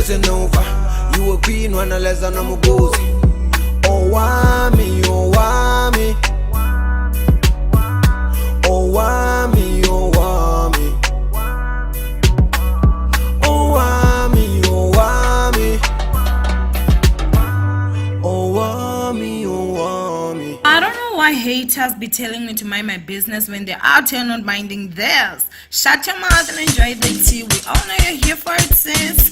losing over. You a queen when I less than I'm a gozy. Oh whammy, oh whammy. Oh whammy, oh whammy. Oh whammy, oh whammy. Oh whammy, oh whammy. I don't know why haters be telling me to mind my business when they're out here not minding theirs. Shut your mouth and enjoy the tea. We all know you're here for it, sis.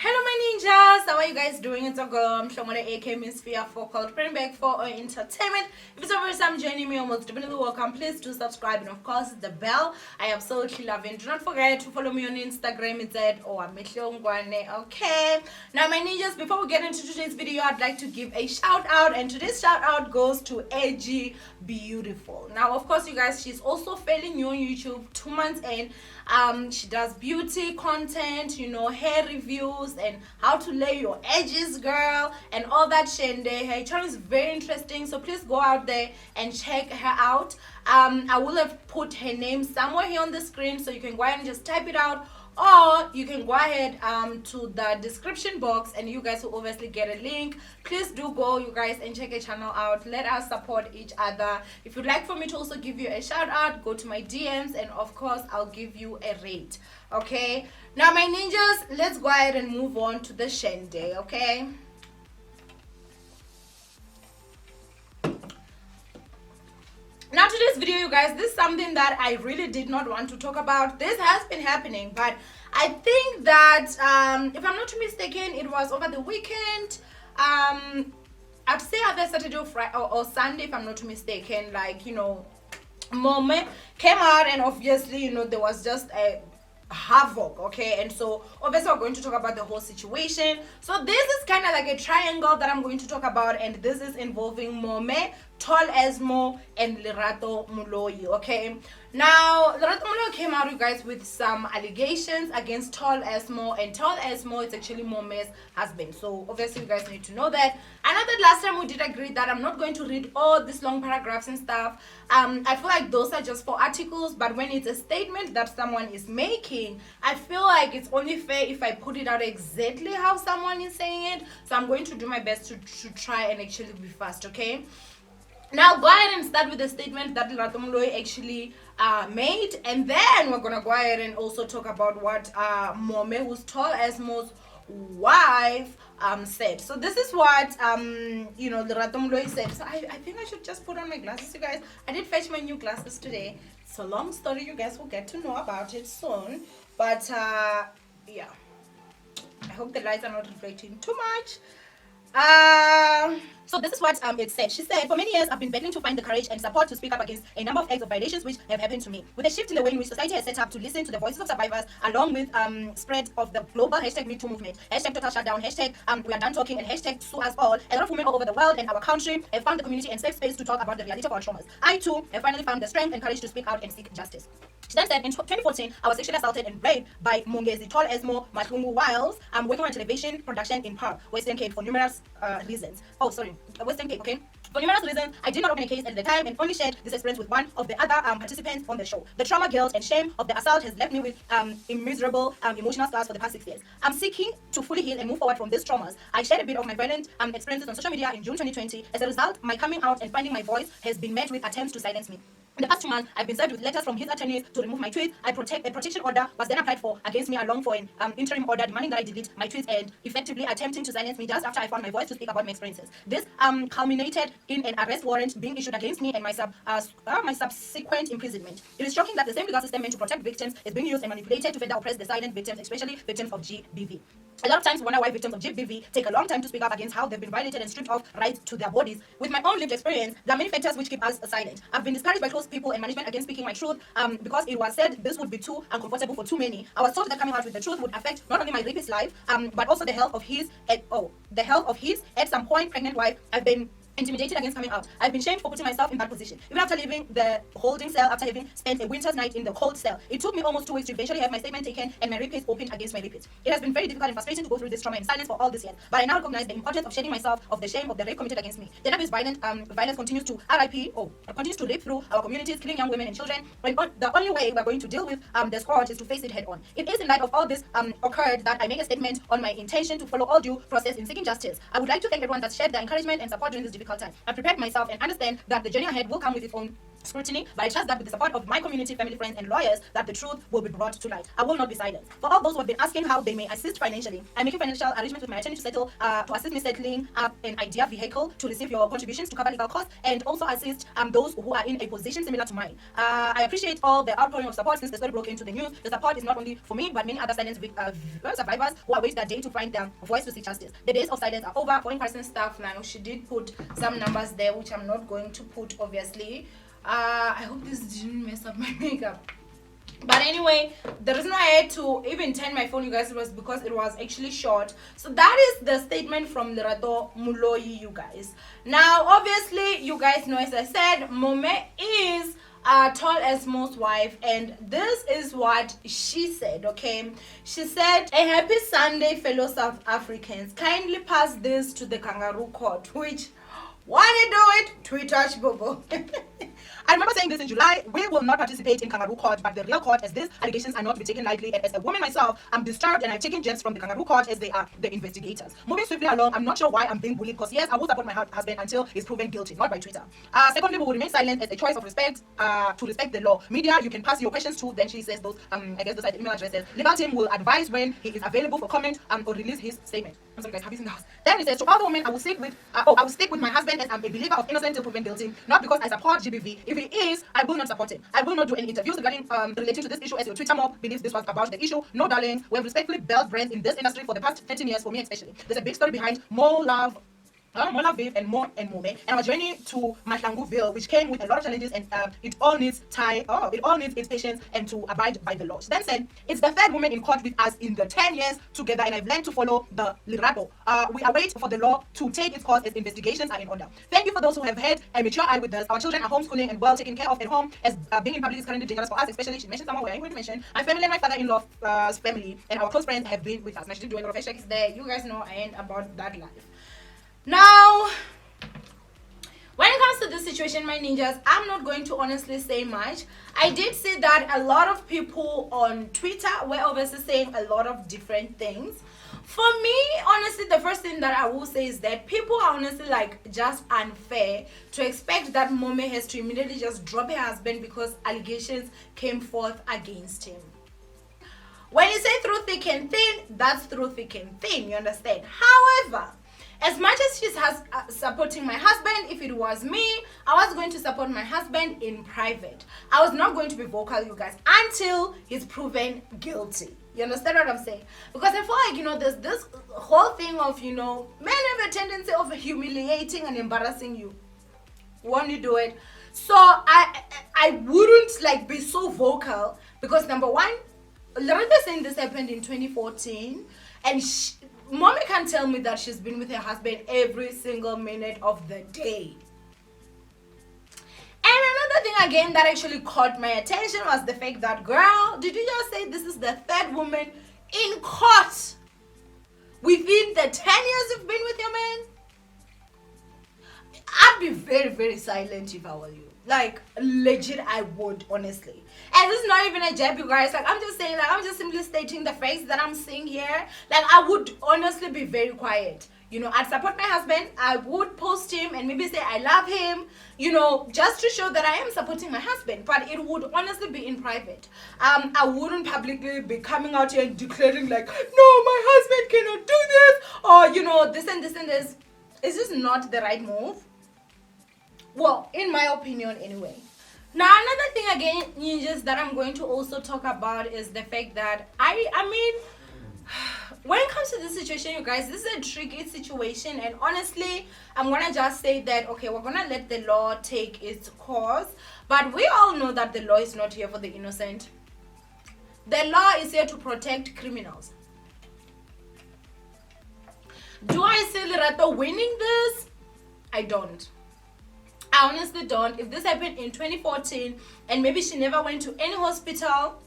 Hello my ninjas, how are you guys doing? It's a girl, I'm Shomona aka Miss Fear for called bring back for our entertainment. If it's the first time joining me, almost definitely welcome. Please do subscribe and of course the bell. I absolutely love it. Do not forget to follow me on Instagram. It's at okay. Now my ninjas, before we get into today's video, I'd like to give a shout out, and today's shout out goes to Adgy Beautiful. Now of course you guys, she's also fairly new on YouTube, 2 months in. She does beauty content, you know, hair reviews and how to lay your edges, girl, and all that shende. Her channel is very interesting, so please go out there and check her out. I will have put her name somewhere here on the screen, so you can go ahead and just type it out, or you can go ahead to the description box and you guys will obviously get a link. Please do go, you guys, and check a channel out. Let us support each other. If you'd like for me to also give you a shout out, go to my DMs and of course I'll give you a rate. Okay, now my ninjas, let's go ahead and move on to the shende. Okay, now today's video, you guys, this is something that I really did not want to talk about. This has been happening, but I think that if I'm not mistaken, it was over the weekend. I'd say either Saturday or Friday or Sunday, if I'm not mistaken. Like, you know, Mome came out and obviously, you know, there was just a havoc. Okay, and so obviously we're going to talk about the whole situation. So this is kind of like a triangle that I'm going to talk about, and this is involving Mome, TolassMo, and Lerato. Okay, now Lerato came out, you guys, with some allegations against TolassMo, and TolassMo is actually Mome's husband. So obviously you guys need to know that. I know that last time we did agree that I'm not going to read all these long paragraphs and stuff. I feel like those are just for articles, but when it's a statement that someone is making, I feel like it's only fair if I put it out exactly how someone is saying it. So I'm going to do my best to try and actually be fast. Okay, now go ahead and start with the statement that Lerato actually made, and then we're gonna go ahead and also talk about what Mome, who's TolassMo's wife, said. So this is what you know, Lerato said. So I think I should just put on my glasses, you guys. I did fetch my new glasses today. It's a long story, you guys will get to know about it soon, but yeah, I hope the lights are not reflecting too much. So this is what it said. She said, for many years I've been battling to find the courage and support to speak up against a number of acts of violations which have happened to me. With a shift in the way in which society has set up to listen to the voices of survivors, along with spread of the global #MeToo movement, #Total Shutdown, we are done talking, and #Sue Us All, a lot of women all over the world and our country have found the community and safe space to talk about the reality of our traumas. I too have finally found the strength and courage to speak out and seek justice. She then said, in 2014, I was sexually assaulted and raped by Mongezi TolassMo Mahlungu whilst working on television production in Paarl, Western Cape, for numerous reasons. Oh, sorry, Western Cape, okay? For numerous reasons, I did not open a case at the time and only shared this experience with one of the other participants on the show. The trauma, guilt, and shame of the assault has left me with immeasurable emotional scars for the past 6 years. I'm seeking to fully heal and move forward from these traumas. I shared a bit of my violent experiences on social media in June 2020. As a result, my coming out and finding my voice has been met with attempts to silence me. In the past 2 months, I've been served with letters from his attorneys to remove my tweets. A protection order was then applied for against me, along for an interim order demanding that I delete my tweets and effectively attempting to silence me just after I found my voice to speak about my experiences. This culminated in an arrest warrant being issued against me and my subsequent imprisonment. It is shocking that the same legal system meant to protect victims is being used and manipulated to further oppress the silent victims, especially victims of GBV. A lot of times we wonder why victims of GBV take a long time to speak up against how they've been violated and stripped of rights to their bodies. With my own lived experience, there are many factors which keep us silent. I've been discouraged by close people and management against speaking my truth because it was said this would be too uncomfortable for too many. I was told that coming out with the truth would affect not only my rapist's life, but also the health of his at some point pregnant wife. I've been intimidated against coming out. I've been shamed for putting myself in that position. Even after leaving the holding cell, after having spent a winter's night in the cold cell, it took me almost 2 weeks to eventually have my statement taken and my rape case opened against my rapist. It has been very difficult and frustrating to go through this trauma in silence for all this years, but I now recognize the importance of shedding myself of the shame of the rape committed against me. The NW's violence continues to continues to rip through our communities, killing young women and children. And the only way we're going to deal with the scourge is to face it head on. It is in light of all this occurred that I make a statement on my intention to follow all due process in seeking justice. I would like to thank everyone that shared their encouragement and support during this difficult time. I prepared myself and understand that the journey ahead will come with its own scrutiny, but I trust that with the support of my community, family, friends, and lawyers, that the truth will be brought to light. I will not be silent. For all those who have been asking how they may assist financially, I'm making financial arrangements with my attorney to settle, to assist me settling up an idea vehicle to receive your contributions to cover legal costs, and also assist those who are in a position similar to mine. I appreciate all the outpouring of support since the story broke into the news. The support is not only for me, but many other silent survivors who await that day to find their voice to seek justice. The days of silence are over. For in-person stuff now, she did put some numbers there, which I'm not going to put, obviously. I hope this didn't mess up my makeup. But anyway, the reason why I had to even turn my phone, you guys, was because it was actually short. So that is the statement from Lerato Muloi, you guys. Now, obviously, you guys know, as I said, Mome is TolassMo's wife, and this is what she said. Okay, she said, "A happy Sunday, fellow South Africans. Kindly pass this to the kangaroo court." Which, wanna do it? Tweet touch Bobo. I remember saying this in July. We will not participate in kangaroo court, but the real court, as these allegations are not to be taken lightly. And as a woman myself, I'm disturbed, and I've taken gems from the kangaroo court as they are the investigators. Moving swiftly along, I'm not sure why I'm being bullied, because yes, I will support my husband until he's proven guilty, not by Twitter. Secondly, we will remain silent as a choice of respect, to respect the law. Media, you can pass your questions to. Then she says those, I guess those are the email addresses. Legal team will advise when he is available for comment or release his statement. I'm sorry guys, have you seen the house? Then he says, to all the women, I will stick with my husband, as I'm a believer of innocent till proven guilty, not because I support GBV. If he is, I will not support him. I will not do any interviews regarding relating to this issue, as your Twitter mob believes this was about the issue. No, darling, we have respectfully built brands in this industry for the past 13 years, for me especially. There's a big story behind More Love Viv and Mome, and our journey to Mahlanguville, which came with a lot of challenges, and it all needs its patience and to abide by the law. She then said, it's the third woman in court with us in the 10 years together, and I've learned to follow the Lerato. We await for the law to take its course as investigations are in order. Thank you for those who have had a mature eye with us. Our children are homeschooling and well taken care of at home, as being in public is currently dangerous for us, especially. She mentioned someone where I'm going to mention my family and my father-in-law's family, and our close friends have been with us. Now, she did do a lot of hashtags there. You guys know I ain't about that life. Now, when it comes to this situation, my ninjas, I'm not going to honestly say much. I did see that a lot of people on Twitter were obviously saying a lot of different things. For me, honestly, the first thing that I will say is that people are honestly like just unfair to expect that Mome has to immediately just drop her husband because allegations came forth against him. When you say through thick and thin, that's through thick and thin, you understand? However, as much as she's supporting my husband, if it was me, I was going to support my husband in private. I was not going to be vocal, you guys, until he's proven guilty. You understand what I'm saying? Because I feel like, you know, there's this whole thing of, you know, men have a tendency of humiliating and embarrassing you. Won't you do it? So I wouldn't like be so vocal, because number one, Lerato saying this happened in 2014, and Mommy can tell me that she's been with her husband every single minute of the day. And another thing again that actually caught my attention was the fact that, girl, did you just say this is the third woman in court within the 10 years you've been with your man? I'd be very, very silent if I were you. Like, legit, I would, honestly. And this is not even a jab, you guys. Like, I'm just saying, like, I'm just simply stating the facts that I'm seeing here. Like, I would honestly be very quiet. You know, I'd support my husband. I would post him and maybe say I love him, you know, just to show that I am supporting my husband. But it would honestly be in private. I wouldn't publicly be coming out here and declaring like, no, my husband cannot do this. Or, you know, this and this and this. Is this not the right move? Well, in my opinion anyway. Now, another thing again, ninjas, that I'm going to also talk about is the fact that I mean, when it comes to this situation, you guys, this is a tricky situation, and honestly, I'm gonna just say that, okay, we're gonna let the law take its course, but we all know that the law is not here for the innocent. The law is here to protect criminals. Do I see Lerato winning this? I don't. I honestly don't. If this happened in 2014 and maybe she never went to any hospital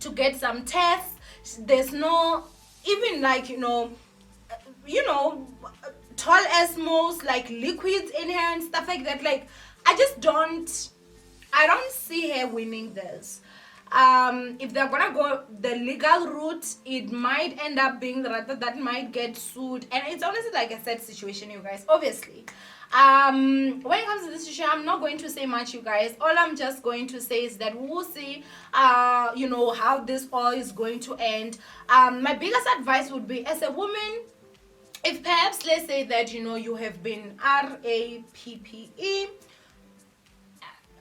to get some tests, there's no even like TolassMo's like liquids in her and stuff like that, like I don't see her winning this. If they're gonna go the legal route, it might end up being Lerato that might get sued, and it's honestly like a sad situation, you guys, obviously. When it comes to this issue, I'm not going to say much, you guys. All I'm just going to say is that we'll see how this all is going to end. My biggest advice would be, as a woman, if perhaps let's say that you have been RAPPE.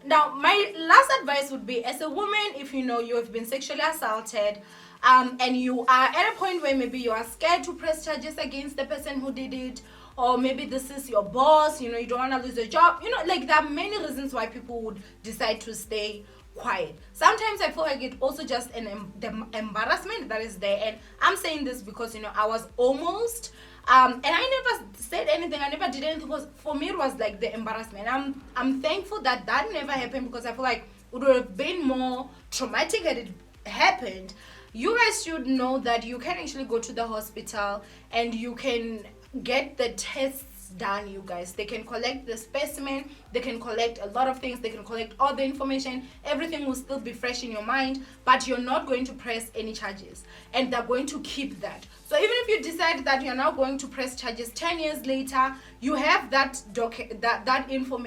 Now my last advice would be, as a woman, if you have been sexually assaulted and you are at a point where maybe you are scared to press charges against the person who did it, or maybe this is your boss, you don't want to lose your job, like there are many reasons why people would decide to stay quiet. Sometimes I feel like it's also just the embarrassment that is there, and I'm saying this because I was almost and I never said anything, I never did anything, because for me it was like the embarrassment. I'm thankful that never happened, because I feel like it would have been more traumatic had it happened. You guys should know that you can actually go to the hospital and you can get the tests done, you guys. They can collect the specimen, they can collect a lot of things, they can collect all the information, everything will still be fresh in your mind, but you're not going to press any charges, and they're going to keep that. So even if you decide that you're now going to press charges 10 years later, you have that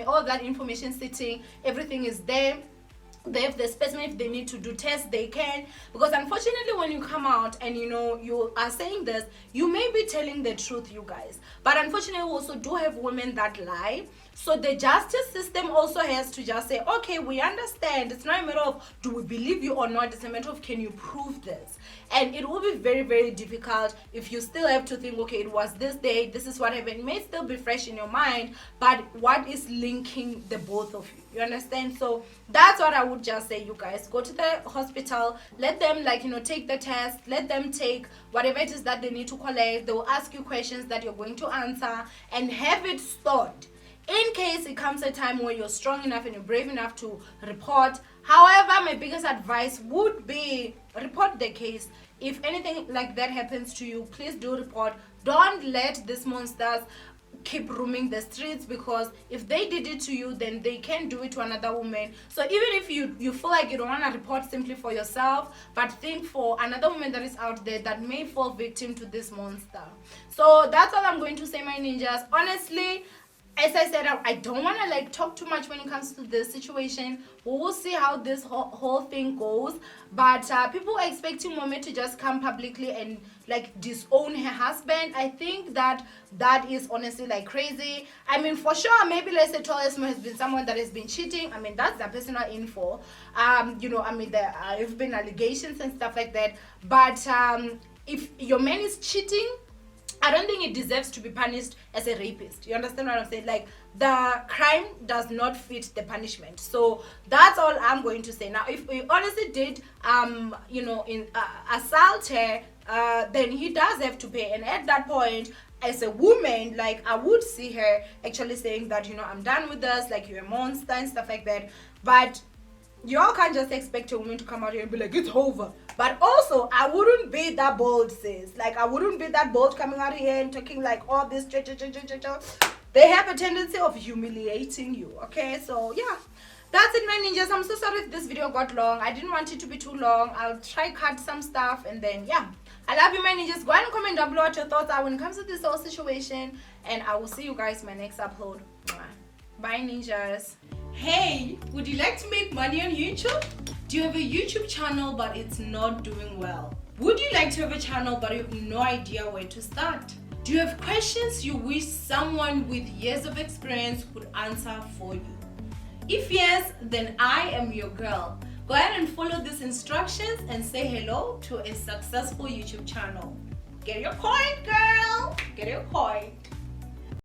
all that information sitting, everything is there. They have the specimen. If they need to do tests, they can, because unfortunately when you come out and you are saying this, you may be telling the truth, you guys, but unfortunately we also do have women that lie. So the justice system also has to just say, okay, we understand, it's not a matter of do we believe you or not, it's a matter of can you prove this. And it will be very, very difficult if you still have to think, okay, it was this day, this is what happened. It may still be fresh in your mind, but what is linking the both of you understand? So that's what I would just say, you guys. Go to the hospital, let them take the test, let them take whatever it is that they need to collect. They will ask you questions that you're going to answer, and have it stored in case it comes a time where you're strong enough and you're brave enough to report. However, my biggest advice would be report the case. If anything like that happens to you, please do report. Don't let these monsters keep roaming the streets, because if they did it to you, then they can do it to another woman. So even if you feel like you don't want to report simply for yourself, but think for another woman that is out there that may fall victim to this monster. So that's all I'm going to say, my ninjas. Honestly, as I said, I don't want to talk too much when it comes to this situation. We will see how this whole thing goes, but people are expecting Mome to just come publicly and disown her husband. I think that is honestly crazy. I mean, for sure, maybe let's say TolassMo has been someone that has been cheating. I mean, that's their personal info. I mean, there have been allegations and stuff like that, but if your man is cheating, I don't think it deserves to be punished as a rapist. You understand what I'm saying? The crime does not fit the punishment. So that's all I'm going to say. Now, if we honestly did, assault her, then he does have to pay. And at that point, as a woman, I would see her actually saying that, I'm done with this, you're a monster and stuff like that. But y'all can't just expect a woman to come out here and be like, it's over. But also, I wouldn't be that bold, sis. I wouldn't be that bold coming out here and talking all this. They have a tendency of humiliating you, okay? So, yeah. That's it, my ninjas. I'm so sorry if this video got long. I didn't want it to be too long. I'll try cut some stuff, and then, yeah. I love you, my ninjas. Go ahead and comment down below what your thoughts are when it comes to this whole situation. And I will see you guys in my next upload. Bye, ninjas. Hey, would you like to make money on YouTube? Do you have a YouTube channel but it's not doing well? Would you like to have a channel but you have no idea where to start? Do you have questions you wish someone with years of experience would answer for you? If yes, then I am your girl. Go ahead and follow these instructions and say hello to a successful YouTube channel. Get your coin, girl! Get your coin.